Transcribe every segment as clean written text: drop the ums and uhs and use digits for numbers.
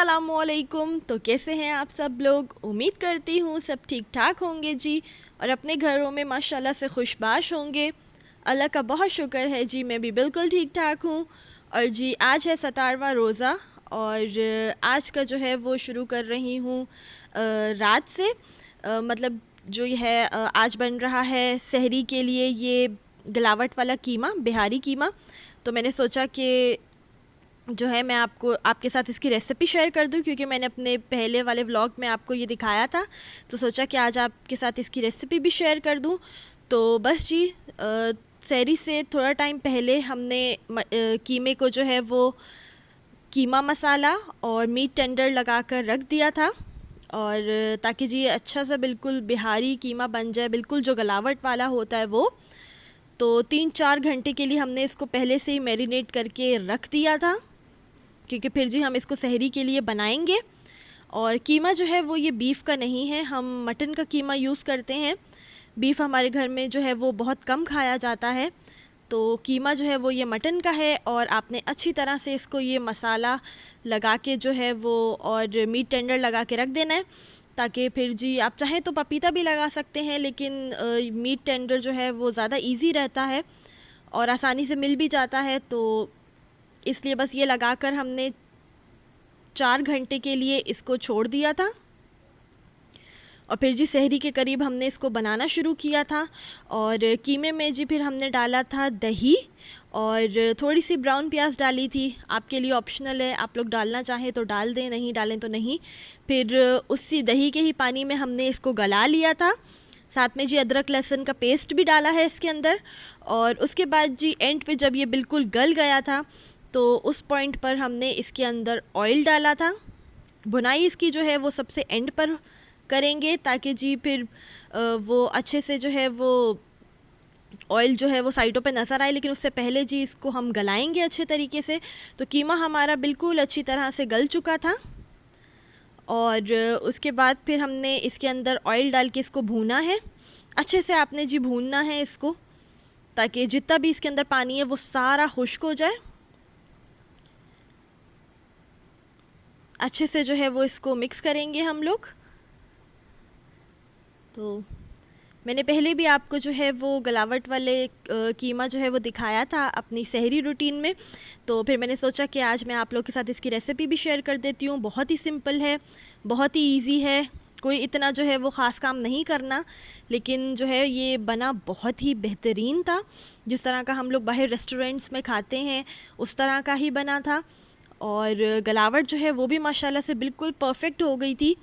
अस्सलामुअलैकुम। तो कैसे हैं आप सब लोग? उम्मीद करती हूँ सब ठीक ठाक होंगे जी, और अपने घरों में माशाल्लाह से खुशबाश होंगे। अल्लाह का बहुत शुक्र है जी, मैं भी बिल्कुल ठीक ठाक हूँ। और जी आज है 17वां रोज़ा, और आज का जो है वो शुरू कर रही हूँ रात से। मतलब जो ये है आज बन रहा है सहरी के लिए ये गलावट वाला कीमा, बिहारी कीमा। तो मैंने सोचा कि जो है मैं आपके साथ इसकी रेसिपी शेयर कर दूं, क्योंकि मैंने अपने पहले वाले व्लॉग में आपको ये दिखाया था। तो सोचा कि आज आपके साथ इसकी रेसिपी भी शेयर कर दूं। तो बस जी सहरी से थोड़ा टाइम पहले हमने कीमे को जो है वो कीमा मसाला और मीट टेंडर लगा कर रख दिया था, और ताकि जी ये अच्छा सा बिल्कुल बिहारी कीमा बन जाए, बिल्कुल जो गलावट वाला होता है वो। तो 3-4 घंटे के लिए हमने इसको पहले से ही मैरिनेट करके रख दिया था, क्योंकि फिर जी हम इसको सहरी के लिए बनाएंगे। और कीमा जो है वो ये बीफ़ का नहीं है, हम मटन का कीमा यूज़ करते हैं। बीफ़ हमारे घर में जो है वो बहुत कम खाया जाता है, तो कीमा जो है वो ये मटन का है। और आपने अच्छी तरह से इसको ये मसाला लगा के जो है वो और मीट टेंडर लगा के रख देना है, ताकि फिर जी आप चाहें तो पपीता भी लगा सकते हैं, लेकिन मीट टेंडर जो है वो ज़्यादा इजी रहता है और आसानी से मिल भी जाता है। तो इसलिए बस ये लगाकर हमने 4 घंटे के लिए इसको छोड़ दिया था, और फिर जी सहरी के करीब हमने इसको बनाना शुरू किया था। और कीमे में जी फिर हमने डाला था दही, और थोड़ी सी ब्राउन प्याज डाली थी। आपके लिए ऑप्शनल है, आप लोग डालना चाहें तो डाल दें, नहीं डालें तो नहीं। फिर उसी दही के ही पानी में हमने इसको गला लिया था। साथ में जी अदरक लहसुन का पेस्ट भी डाला है इसके अंदर। और उसके बाद जी एंड पे जब ये बिल्कुल गल गया था, तो उस पॉइंट पर हमने इसके अंदर ऑयल डाला था। भुनाई इसकी जो है वो सबसे एंड पर करेंगे, ताकि जी फिर वो अच्छे से जो है वो ऑयल जो है वो साइडों पे नज़र आए। लेकिन उससे पहले जी इसको हम गलाएंगे अच्छे तरीके से। तो कीमा हमारा बिल्कुल अच्छी तरह से गल चुका था, और उसके बाद फिर हमने इसके अंदर ऑयल डाल के इसको भूना है। अच्छे से आपने जी भूनना है इसको, ताकि जितना भी इसके अंदर पानी है वो सारा खुश्क हो जाए। अच्छे से जो है वो इसको मिक्स करेंगे हम लोग। तो मैंने पहले भी आपको जो है वो गलावट वाले कीमा जो है वो दिखाया था अपनी सहरी रूटीन में। तो फिर मैंने सोचा कि आज मैं आप लोग के साथ इसकी रेसिपी भी शेयर कर देती हूँ। बहुत ही सिंपल है, बहुत ही इजी है, कोई इतना जो है वो ख़ास काम नहीं करना, लेकिन जो है ये बना बहुत ही बेहतरीन था। जिस तरह का हम लोग बाहर रेस्टोरेंट्स में खाते हैं उस तरह का ही बना था। और गलावट जो है वो भी माशाल्लाह से बिल्कुल परफेक्ट हो गई थी,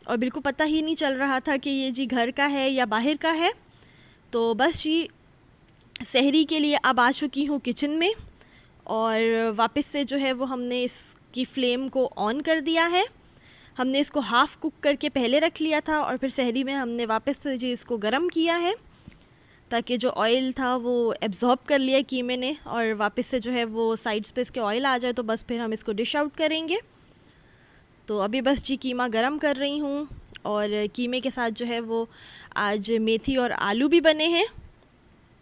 और बिल्कुल पता ही नहीं चल रहा था कि ये जी घर का है या बाहर का है। तो बस जी सहरी के लिए अब आ चुकी हूँ किचन में, और वापस से जो है वो हमने इसकी फ्लेम को ऑन कर दिया है। हमने इसको हाफ़ कुक करके पहले रख लिया था, और फिर सहरी में हमने वापस से जी इसको गरम किया है, ताकि जो ऑयल था वो एब्ज़ॉर्ब कर लिया कीमे ने, और वापस से जो है वो साइड्स पे इसके ऑयल आ जाए। तो बस फिर हम इसको डिश आउट करेंगे। तो अभी बस जी कीमा गरम कर रही हूँ, और कीमे के साथ जो है वो आज मेथी और आलू भी बने हैं।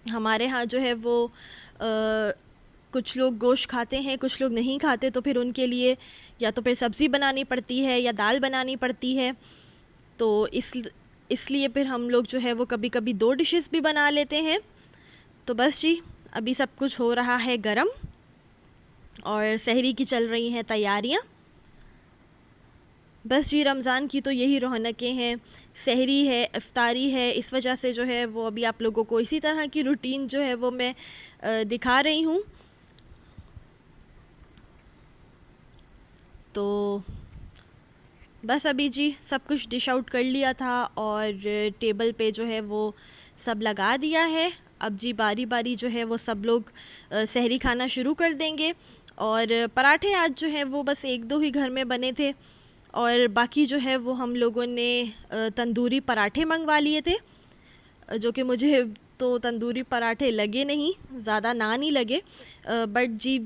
हमारे यहाँ जो है वो कुछ लोग गोश्त खाते हैं, कुछ लोग नहीं खाते, तो फिर उनके लिए या तो फिर सब्ज़ी बनानी पड़ती है या दाल बनानी पड़ती है। तो इसलिए फिर हम लोग जो है वो कभी कभी 2 डिशेस भी बना लेते हैं। तो बस जी अभी सब कुछ हो रहा है गरम, और सहरी की चल रही हैं तैयारियाँ। बस जी रमज़ान की तो यही रौनकें हैं, सहरी है, इफ्तारी है। इस वजह से जो है वो अभी आप लोगों को इसी तरह की रूटीन जो है वो मैं दिखा रही हूँ। तो बस अभी जी सब कुछ डिश आउट कर लिया था, और टेबल पे जो है वो सब लगा दिया है। अब जी बारी बारी जो है वो सब लोग सहरी खाना शुरू कर देंगे। और पराठे आज जो है वो बस 1-2 ही घर में बने थे, और बाकी जो है वो हम लोगों ने तंदूरी पराठे मंगवा लिए थे, जो कि मुझे तो तंदूरी पराठे लगे नहीं, ज़्यादा नान ही लगे, बट जी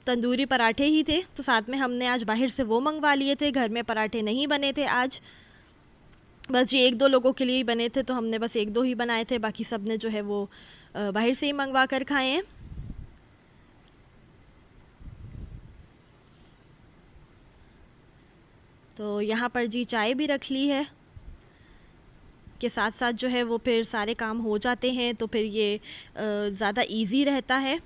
तंदूरी पराठे ही थे। तो साथ में हमने आज बाहर से वो मंगवा लिए थे, घर में पराठे नहीं बने थे आज। बस जी 1-2 लोगों के लिए ही बने थे, तो हमने बस 1-2 ही बनाए थे, बाकी सब ने जो है वो बाहर से ही मंगवा कर खाए हैं। तो यहाँ पर जी चाय भी रख ली है, के साथ साथ जो है वो फिर सारे काम हो जाते हैं, तो फिर ये ज़्यादा इजी रहता है।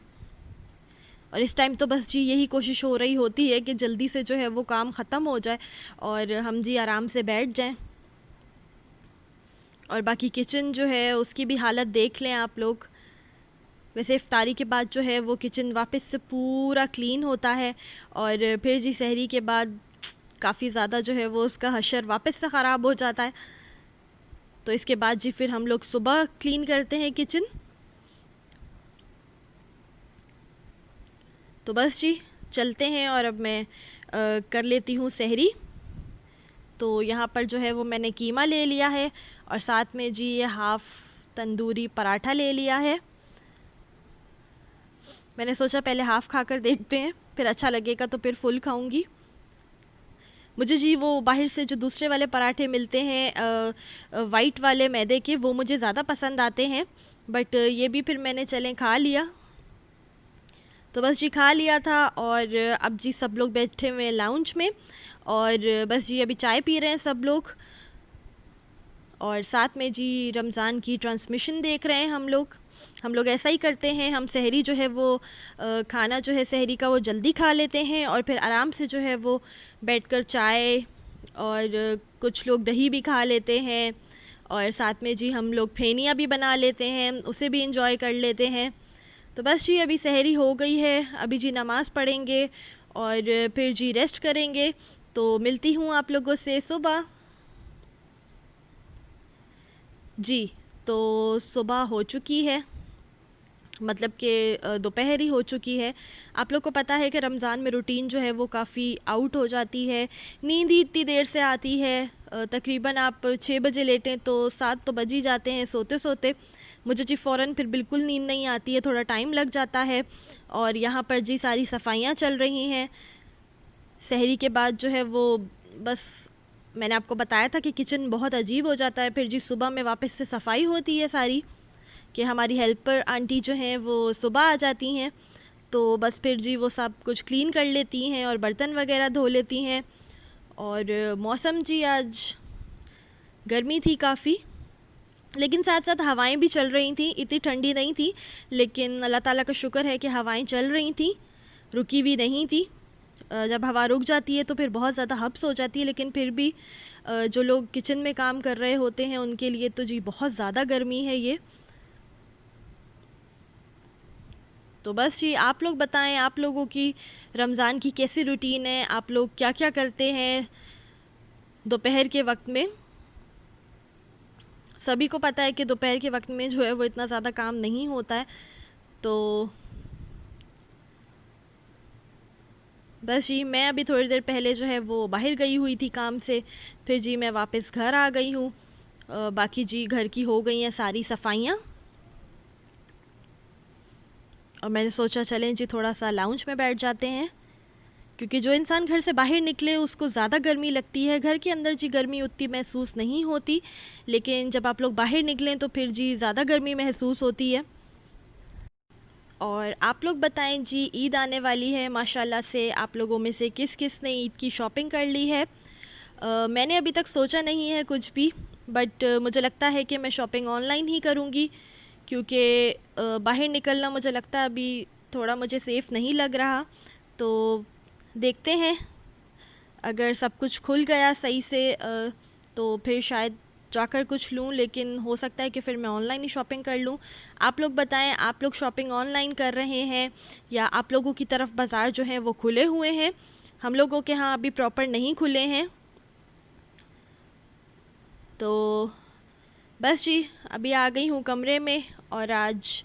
और इस टाइम तो बस जी यही कोशिश हो रही होती है कि जल्दी से जो है वो काम ख़त्म हो जाए और हम जी आराम से बैठ जाएं। और बाकी किचन जो है उसकी भी हालत देख लें आप लोग। वैसे इफ्तारी के बाद जो है वो किचन वापस से पूरा क्लीन होता है और फिर जी सहरी के बाद काफ़ी ज़्यादा जो है वो उसका हशर वापस से ख़राब हो जाता है। तो इसके बाद जी फिर हम लोग सुबह क्लीन करते हैं किचन। तो बस जी चलते हैं और अब मैं कर लेती हूँ सहरी। तो यहाँ पर जो है वो मैंने कीमा ले लिया है और साथ में जी ये हाफ़ तंदूरी पराठा ले लिया है। मैंने सोचा पहले हाफ़ खाकर देखते हैं, फिर अच्छा लगेगा तो फिर फुल खाऊंगी। मुझे जी वो बाहर से जो दूसरे वाले पराठे मिलते हैं वाइट वाले मैदे के, वो मुझे ज़्यादा पसंद आते हैं, बट ये भी फिर मैंने चलें खा लिया। तो बस जी खा लिया था और अब जी सब लोग बैठे हुए हैं लाउंज में और बस जी अभी चाय पी रहे हैं सब लोग और साथ में जी रमज़ान की ट्रांसमिशन देख रहे हैं हम लोग ऐसा ही करते हैं। हम सहरी जो है वो खाना जो है सहरी का वो जल्दी खा लेते हैं और फिर आराम से जो है वो बैठकर चाय और कुछ लोग दही भी खा लेते हैं और साथ में जी हम लोग फेनिया भी बना लेते हैं, उसे भी इंजॉय कर लेते हैं। तो बस जी अभी सहरी हो गई है, अभी जी नमाज़ पढ़ेंगे और फिर जी रेस्ट करेंगे। तो मिलती हूँ आप लोगों से सुबह। जी तो सुबह हो चुकी है, मतलब कि दोपहर ही हो चुकी है। आप लोग को पता है कि रमज़ान में रूटीन जो है वो काफ़ी आउट हो जाती है, नींद ही इतनी देर से आती है। तकरीबन आप 6 बजे लेटें तो 7 तो बज ही जाते हैं सोते सोते। मुझे जी फ़ौरन फिर बिल्कुल नींद नहीं आती है, थोड़ा टाइम लग जाता है। और यहाँ पर जी सारी सफाइयाँ चल रही हैं। सहरी के बाद जो है वो बस मैंने आपको बताया था कि किचन बहुत अजीब हो जाता है, फिर जी सुबह में वापस से सफाई होती है सारी, कि हमारी हेल्पर आंटी जो हैं वो सुबह आ जाती हैं, तो बस फिर जी वो सब कुछ क्लीन कर लेती हैं और बर्तन वगैरह धो लेती हैं। और मौसम जी आज गर्मी थी काफ़ी, लेकिन साथ साथ हवाएं भी चल रही थी, इतनी ठंडी नहीं थी, लेकिन अल्लाह ताला का शुक्र है कि हवाएं चल रही थी, रुकी भी नहीं थी। जब हवा रुक जाती है तो फिर बहुत ज़्यादा हब्स हो जाती है, लेकिन फिर भी जो लोग किचन में काम कर रहे होते हैं उनके लिए तो जी बहुत ज़्यादा गर्मी है ये। तो बस जी आप लोग बताएं, आप लोगों की रमज़ान की कैसी रूटीन है, आप लोग क्या क्या करते हैं दोपहर के वक्त में। सभी को पता है कि दोपहर के वक्त में जो है वो इतना ज़्यादा काम नहीं होता है। तो बस जी मैं अभी थोड़ी देर पहले जो है वो बाहर गई हुई थी काम से, फिर जी मैं वापस घर आ गई हूँ। बाकी जी घर की हो गई हैं सारी सफाइयाँ और मैंने सोचा चलें जी थोड़ा सा लाउंज में बैठ जाते हैं, क्योंकि जो इंसान घर से बाहर निकले उसको ज़्यादा गर्मी लगती है। घर के अंदर जी गर्मी उतनी महसूस नहीं होती, लेकिन जब आप लोग बाहर निकलें तो फिर जी ज़्यादा गर्मी महसूस होती है। और आप लोग बताएं जी, ईद आने वाली है माशाल्लाह से, आप लोगों में से किस किस ने ईद की शॉपिंग कर ली है। मैंने अभी तक सोचा नहीं है कुछ भी, बट मुझे लगता है कि मैं शॉपिंग ऑनलाइन ही करूँगी, क्योंकि बाहर निकलना मुझे लगता है अभी थोड़ा मुझे सेफ़ नहीं लग रहा। तो देखते हैं, अगर सब कुछ खुल गया सही से तो फिर शायद जाकर कुछ लूँ, लेकिन हो सकता है कि फिर मैं ऑनलाइन ही शॉपिंग कर लूँ। आप लोग बताएं, आप लोग शॉपिंग ऑनलाइन कर रहे हैं या आप लोगों की तरफ बाज़ार जो हैं वो खुले हुए हैं। हम लोगों के यहाँ अभी प्रॉपर नहीं खुले हैं। तो बस जी अभी आ गई हूँ कमरे में, और आज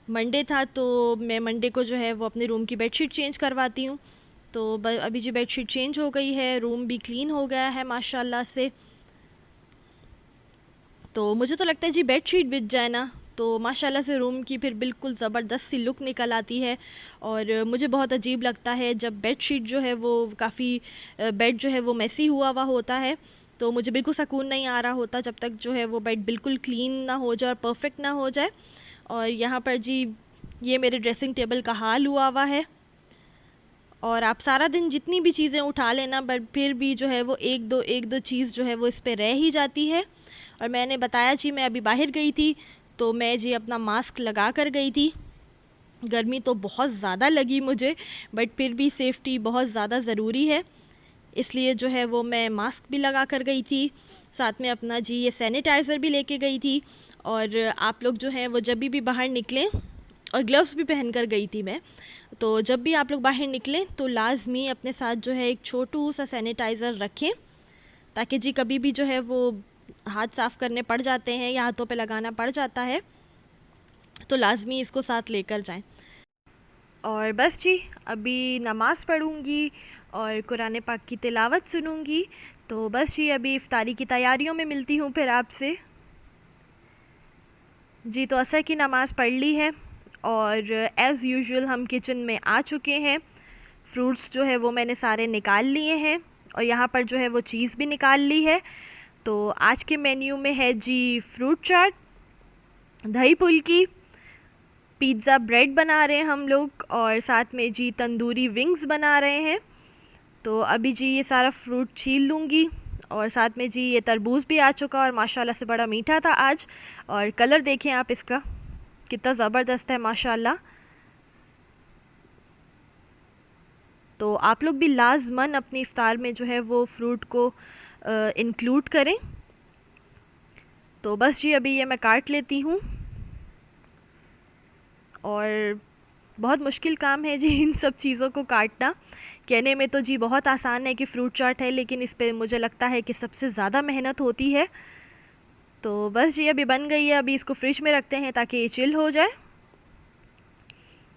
मंडे था तो मैं मंडे को जो है वो अपने रूम की बेडशीट चेंज करवाती हूँ। तो अभी जी बेडशीट चेंज हो गई है, रूम भी क्लीन हो गया है माशाल्लाह से। तो मुझे तो लगता है जी बेडशीट बिछ जाए ना तो माशाल्लाह से रूम की फिर बिल्कुल ज़बरदस्त सी लुक निकल आती है। और मुझे बहुत अजीब लगता है जब बेडशीट जो है वो काफ़ी बेड जो है वो मैसी हुआ हुआ होता है, तो मुझे बिल्कुल सुकून नहीं आ रहा होता जब तक जो है वो बेड बिल्कुल क्लीन ना हो जाए और परफेक्ट ना हो जाए। और यहाँ पर जी ये मेरे ड्रेसिंग टेबल का हाल हुआ हुआ है, और आप सारा दिन जितनी भी चीज़ें उठा लेना बट फिर भी जो है वो एक दो चीज़ जो है वो इस पे रह ही जाती है। और मैंने बताया जी मैं अभी बाहर गई थी, तो मैं जी अपना मास्क लगा कर गई थी। गर्मी तो बहुत ज़्यादा लगी मुझे, बट फिर भी सेफ्टी बहुत ज़्यादा ज़रूरी है, इसलिए जो है वो मैं मास्क भी लगा कर गई थी। साथ में अपना जी ये सैनिटाइज़र भी लेके गई थी। और आप लोग जो हैं वो जब भी बाहर निकलें, और ग्लव्स भी पहन कर गई थी मैं, तो जब भी आप लोग बाहर निकलें तो लाजमी अपने साथ जो है एक छोटू सा सैनिटाइज़र रखें, ताकि जी कभी भी जो है वो हाथ साफ़ करने पड़ जाते हैं या हाथों पे लगाना पड़ जाता है, तो लाजमी इसको साथ लेकर जाएं। और बस जी अभी नमाज़ पढ़ूँगी और कुरान पाक की तिलावत सुनूँगी। तो बस जी अभी इफ्तारी की तैयारियों में मिलती हूँ फिर आपसे। जी तो असर की नमाज़ पढ़ ली है और एज़ यूजुअल हम किचन में आ चुके हैं। फ्रूट्स जो है वो मैंने सारे निकाल लिए हैं और यहाँ पर जो है वो चीज़ भी निकाल ली है। तो आज के मेन्यू में है जी फ्रूट चाट, दही फुल्की, पिज़्ज़ा ब्रेड बना रहे हैं हम लोग, और साथ में जी तंदूरी विंग्स बना रहे हैं। तो अभी जी ये सारा फ्रूट छील लूँगी। और साथ में जी ये तरबूज भी आ चुका और माशाल्लाह से बड़ा मीठा था आज। और कलर देखें आप इसका कितना ज़बरदस्त है माशाल्लाह। तो आप लोग भी लाजमन अपनी इफ्तार में जो है वो फ्रूट को इंक्लूड करें। तो बस जी अभी ये मैं काट लेती हूँ। और बहुत मुश्किल काम है जी इन सब चीज़ों को काटना। कहने में तो जी बहुत आसान है कि फ्रूट चाट है, लेकिन इस पे मुझे लगता है कि सबसे ज़्यादा मेहनत होती है। तो बस जी अभी बन गई है, अभी इसको फ्रिज में रखते हैं ताकि ये चिल हो जाए।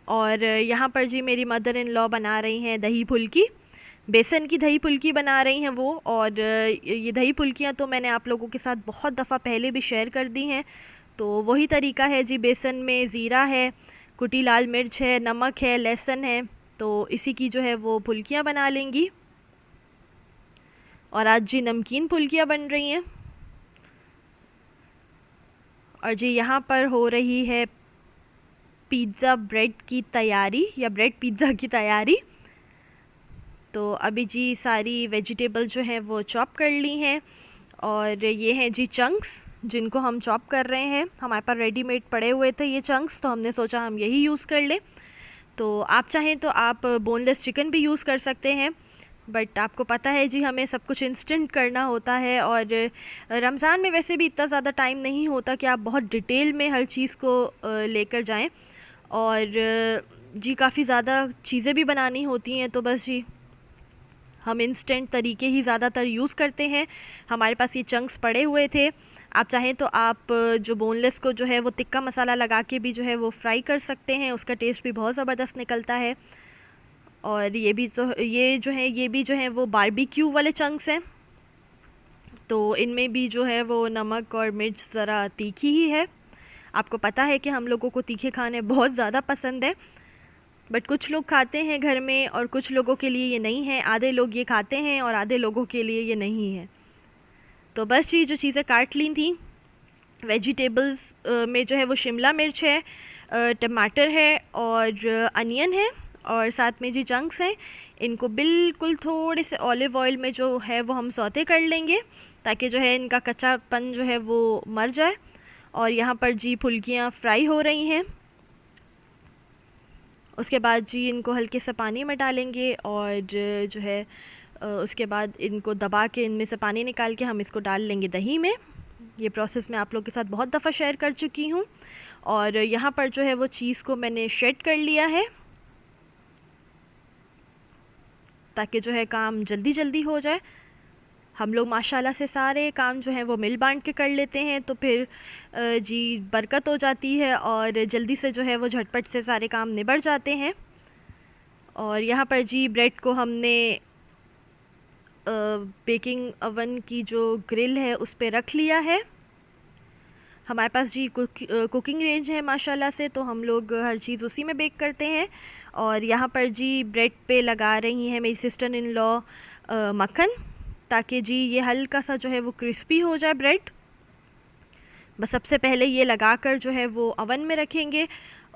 और यहाँ पर जी मेरी मदर इन लॉ बना रही हैं दही फुल्की, बेसन की दही फुल्की बना रही हैं वो। और ये दही फुल्कियाँ तो मैंने आप लोगों के साथ बहुत दफ़ा पहले भी शेयर कर दी हैं। तो वही तरीका है जी, बेसन में ज़ीरा है, कुटी लाल मिर्च है, नमक है, लहसुन है, तो इसी की जो है वो फुल्कियाँ बना लेंगी। और आज जी नमकीन फुल्कियाँ बन रही हैं। और जी यहाँ पर हो रही है पिज़्ज़ा ब्रेड की तैयारी या ब्रेड पिज़्ज़ा की तैयारी। तो अभी जी सारी वेजिटेबल जो है वो चॉप कर ली हैं। और ये हैं जी चंक्स जिनको हम चॉप कर रहे हैं। हमारे पास रेडीमेड पड़े हुए थे ये चंक्स, तो हमने सोचा हम यही यूज़ कर लें। तो आप चाहें तो आप बोनलेस चिकन भी यूज़ कर सकते हैं, बट आपको पता है जी हमें सब कुछ इंस्टेंट करना होता है। और रमज़ान में वैसे भी इतना ज़्यादा टाइम नहीं होता कि आप बहुत डिटेल में हर चीज़ को लेकर जाएं। और जी काफ़ी ज़्यादा चीज़ें भी बनानी होती हैं, तो बस जी हम इंस्टेंट तरीके ही ज़्यादातर यूज़ करते हैं। हमारे पास ये चंक्स पड़े हुए थे। आप चाहें तो आप जो बोनलेस को जो है वो तिक्का मसाला लगा के भी जो है वो फ्राई कर सकते हैं, उसका टेस्ट भी बहुत ज़बरदस्त निकलता है। और ये भी तो ये भी जो है वो बारबेक्यू वाले चंक्स हैं, तो इनमें भी जो है वो नमक और मिर्च ज़रा तीखी ही है। आपको पता है कि हम लोगों को तीखे खाने बहुत ज़्यादा पसंद है, बट कुछ लोग खाते हैं घर में और कुछ लोगों के लिए ये नहीं है। आधे लोग ये खाते हैं और आधे लोगों के लिए ये नहीं है। तो बस जी जो चीज़ें काट ली थी वेजिटेबल्स में जो है वो शिमला मिर्च है, टमाटर है और अनियन है, और साथ में जी चंक्स हैं। इनको बिल्कुल थोड़े से ऑलिव ऑयल में जो है वो हम सौते कर लेंगे, ताकि जो है इनका कच्चापन जो है वो मर जाए। और यहाँ पर जी फुल्कियाँ फ्राई हो रही हैं। उसके बाद जी इनको हल्के से पानी में डालेंगे और जो है उसके बाद इनको दबा के इनमें से पानी निकाल के हम इसको डाल लेंगे दही में। ये प्रोसेस मैं आप लोग के साथ बहुत दफ़ा शेयर कर चुकी हूँ। और यहाँ पर जो है वो चीज़ को मैंने शेड कर लिया है, ताकि जो है काम जल्दी जल्दी हो जाए। हम लोग माशाल्लाह से सारे काम जो हैं वो मिल बांट के कर लेते हैं, तो फिर जी बरकत हो जाती है और जल्दी से जो है वो झटपट से सारे काम निबट जाते हैं। और यहाँ पर जी ब्रेड को हमने बेकिंग ओवन की जो ग्रिल है उस पे रख लिया है। हमारे पास जी कुकिंग रेंज है माशाल्लाह से, तो हम लोग हर चीज़ उसी में बेक करते हैं। और यहाँ पर जी ब्रेड पे लगा रही हैं मेरी सिस्टर इन लॉ मक्खन, ताकि जी ये हल्का सा जो है वो क्रिस्पी हो जाए ब्रेड। बस सबसे पहले ये लगाकर जो है वो अवन में रखेंगे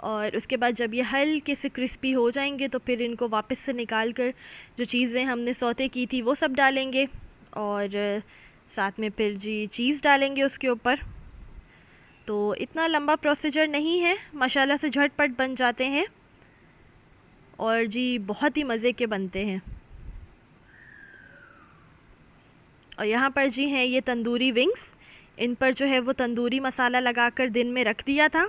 और उसके बाद जब ये हल्के से क्रिस्पी हो जाएंगे तो फिर इनको वापस से निकाल कर जो चीज़ें हमने सौते की थी वो सब डालेंगे और साथ में फिर जी चीज़ डालेंगे उसके ऊपर। तो इतना लंबा प्रोसीजर नहीं है, माशाल्लाह से झटपट बन जाते हैं और जी बहुत ही मज़े के बनते हैं। और यहाँ पर जी हैं ये तंदूरी विंग्स, इन पर जो है वो तंदूरी मसाला लगाकर दिन में रख दिया था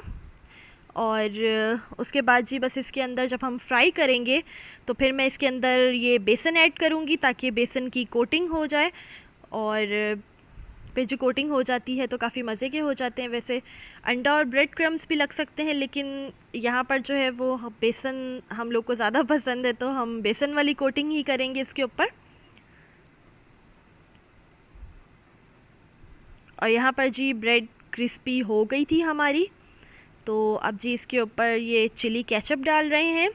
और उसके बाद जी बस इसके अंदर जब हम फ्राई करेंगे तो फिर मैं इसके अंदर ये बेसन ऐड करूँगी ताकि बेसन की कोटिंग हो जाए और फिर जो कोटिंग हो जाती है तो काफ़ी मज़े के हो जाते हैं। वैसे अंडा और ब्रेड क्रम्स भी लग सकते हैं, लेकिन यहाँ पर जो है वो बेसन हम लोग को ज़्यादा पसंद है तो हम बेसन वाली कोटिंग ही करेंगे इसके ऊपर। और यहाँ पर जी ब्रेड क्रिस्पी हो गई थी हमारी, तो अब जी इसके ऊपर ये चिली केचप डाल रहे हैं।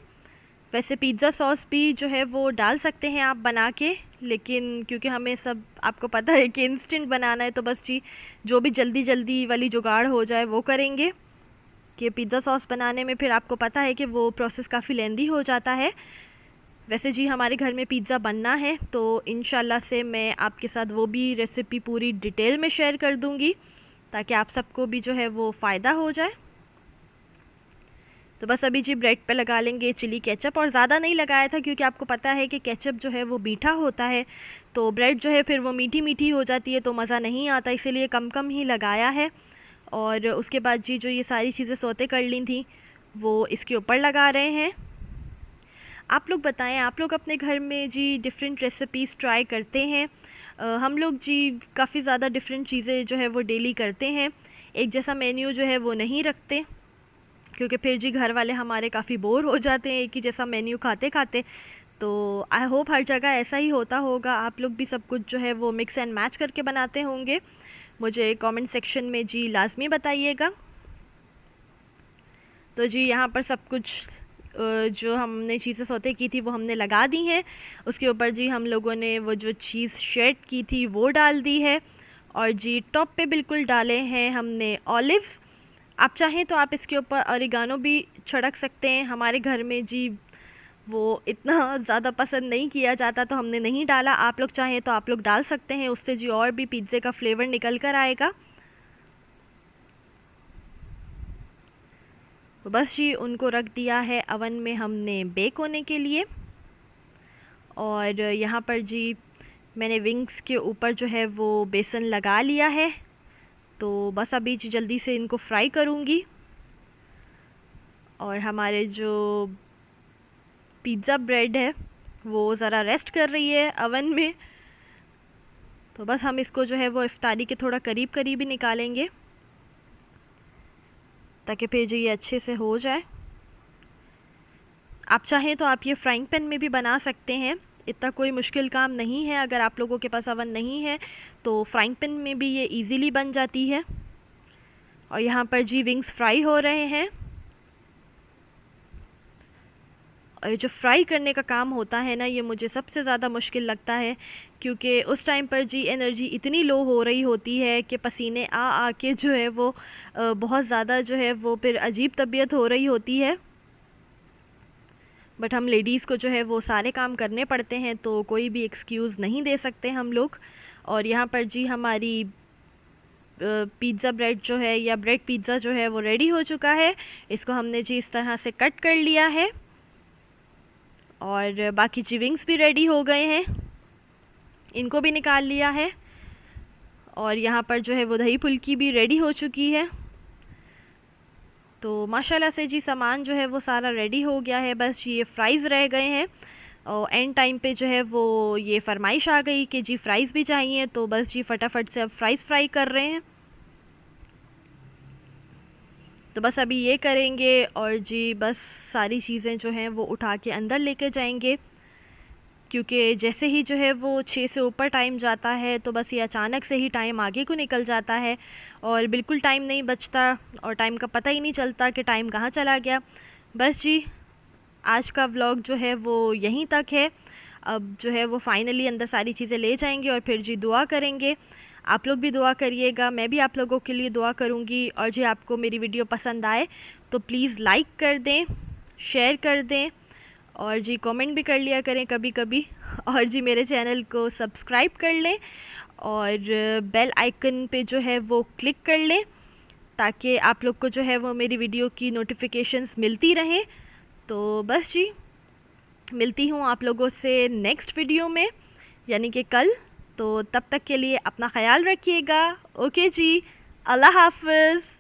वैसे पिज़्ज़ा सॉस भी जो है वो डाल सकते हैं आप बना के, लेकिन क्योंकि हमें सब आपको पता है कि इंस्टेंट बनाना है तो बस जी जो भी जल्दी जल्दी वाली जुगाड़ हो जाए वो करेंगे। कि पिज़्ज़ा सॉस बनाने में फिर आपको पता है कि वो प्रोसेस काफ़ी लेंदी हो जाता है। वैसे जी हमारे घर में पिज़्ज़ा बनना है तो इंशाल्लाह से मैं आपके साथ वो भी रेसिपी पूरी डिटेल में शेयर कर दूँगी ताकि आप सबको भी जो है वो फ़ायदा हो जाए। तो बस अभी जी ब्रेड पे लगा लेंगे चिली केचप, और ज़्यादा नहीं लगाया था क्योंकि आपको पता है कि केचप जो है वो मीठा होता है तो ब्रेड जो है फिर वो मीठी मीठी हो जाती है तो मज़ा नहीं आता, इसीलिए कम कम ही लगाया है। और उसके बाद जी जो ये सारी चीज़ें सौते कर ली थी वो इसके ऊपर लगा रहे हैं। आप लोग बताएं, आप लोग अपने घर में जी डिफरेंट रेसिपीज़ ट्राई करते हैं? हम लोग जी काफ़ी ज़्यादा डिफरेंट चीज़ें जो है वो डेली करते हैं, एक जैसा मेन्यू जो है वो नहीं रखते क्योंकि फिर जी घर वाले हमारे काफ़ी बोर हो जाते हैं एक ही जैसा मेन्यू खाते खाते। तो आई होप हर जगह ऐसा ही होता होगा, आप लोग भी सब कुछ जो है वो मिक्स एंड मैच करके बनाते होंगे। मुझे कमेंट सेक्शन में जी लाजमी बताइएगा। तो जी यहाँ पर सब कुछ जो हमने चीज़ें सौते की थी वो हमने लगा दी हैं। उसके ऊपर जी हम लोगों ने वो जो चीज़ शेड की थी वो डाल दी है और जी टॉप पे बिल्कुल डाले हैं हमने ऑलिव्स। आप चाहें तो आप इसके ऊपर ऑरिगानो भी छिड़क सकते हैं, हमारे घर में जी वो इतना ज़्यादा पसंद नहीं किया जाता तो हमने नहीं डाला। आप लोग चाहें तो आप लोग डाल सकते हैं, उससे जी और भी पिज़्ज़े का फ्लेवर निकल कर आएगा। तो बस जी उनको रख दिया है अवन में हमने बेक होने के लिए। और यहाँ पर जी मैंने विंग्स के ऊपर जो है वो बेसन लगा लिया है, तो बस अभी जी जल्दी से इनको फ्राई करूँगी। और हमारे जो पिज़्ज़ा ब्रेड है वो ज़रा रेस्ट कर रही है अवन में, तो बस हम इसको जो है वो इफ्तारी के थोड़ा करीब करीब ही निकालेंगे ताकि फिर जो ये अच्छे से हो जाए। आप चाहें तो आप ये फ्राइंग पैन में भी बना सकते हैं, इतना कोई मुश्किल काम नहीं है। अगर आप लोगों के पास अवन नहीं है तो फ्राइंग पैन में भी ये इजीली बन जाती है। और यहाँ पर जी विंग्स फ्राई हो रहे हैं, और जो फ्राई करने का काम होता है ना ये मुझे सबसे ज़्यादा मुश्किल लगता है क्योंकि उस टाइम पर जी एनर्जी इतनी लो हो रही होती है कि पसीने आ के जो है वो बहुत ज़्यादा जो है वो फिर अजीब तबीयत हो रही होती है। बट हम लेडीज़ को जो है वो सारे काम करने पड़ते हैं तो कोई भी एक्सक्यूज़ नहीं दे सकते हम लोग। और यहाँ पर जी हमारी पिज़्ज़ा ब्रेड जो है या ब्रेड पिज़्ज़ा जो है वो रेडी हो चुका है। इसको हमने जी इस तरह से कट कर लिया है और बाकी जी विंग्स भी रेडी हो गए हैं, इनको भी निकाल लिया है। और यहाँ पर जो है वो दही फुल्की भी रेडी हो चुकी है। तो माशाल्लाह से जी सामान जो है वो सारा रेडी हो गया है, बस ये फ़्राइज़ रह गए हैं। और एंड टाइम पे जो है वो ये फरमाइश आ गई कि जी फ़्राइज़ भी चाहिए, तो बस जी फटाफट से अब फ़्राइज़ फ्राई कर रहे हैं। तो बस अभी ये करेंगे और जी बस सारी चीज़ें जो हैं वो उठा के अंदर लेके जाएंगे क्योंकि जैसे ही जो है वो 6 से ऊपर टाइम जाता है तो बस ये अचानक से ही टाइम आगे को निकल जाता है और बिल्कुल टाइम नहीं बचता और टाइम का पता ही नहीं चलता कि टाइम कहाँ चला गया। बस जी आज का व्लॉग जो है वो यहीं तक है। अब जो है वो फाइनली अंदर सारी चीज़ें ले जाएंगे और फिर जी दुआ करेंगे। आप लोग भी दुआ करिएगा, मैं भी आप लोगों के लिए दुआ करूँगी। और जी आपको मेरी वीडियो पसंद आए तो प्लीज़ लाइक कर दें, शेयर कर दें और जी कमेंट भी कर लिया करें कभी कभी। और जी मेरे चैनल को सब्सक्राइब कर लें और बेल आइकन पे जो है वो क्लिक कर लें ताकि आप लोग को जो है वो मेरी वीडियो की नोटिफिकेशंस मिलती रहें। तो बस जी मिलती हूँ आप लोगों से नेक्स्ट वीडियो में, यानी कि कल। तो तब तक के लिए अपना ख्याल रखिएगा। ओके जी, अल्लाह हाफ़िज़।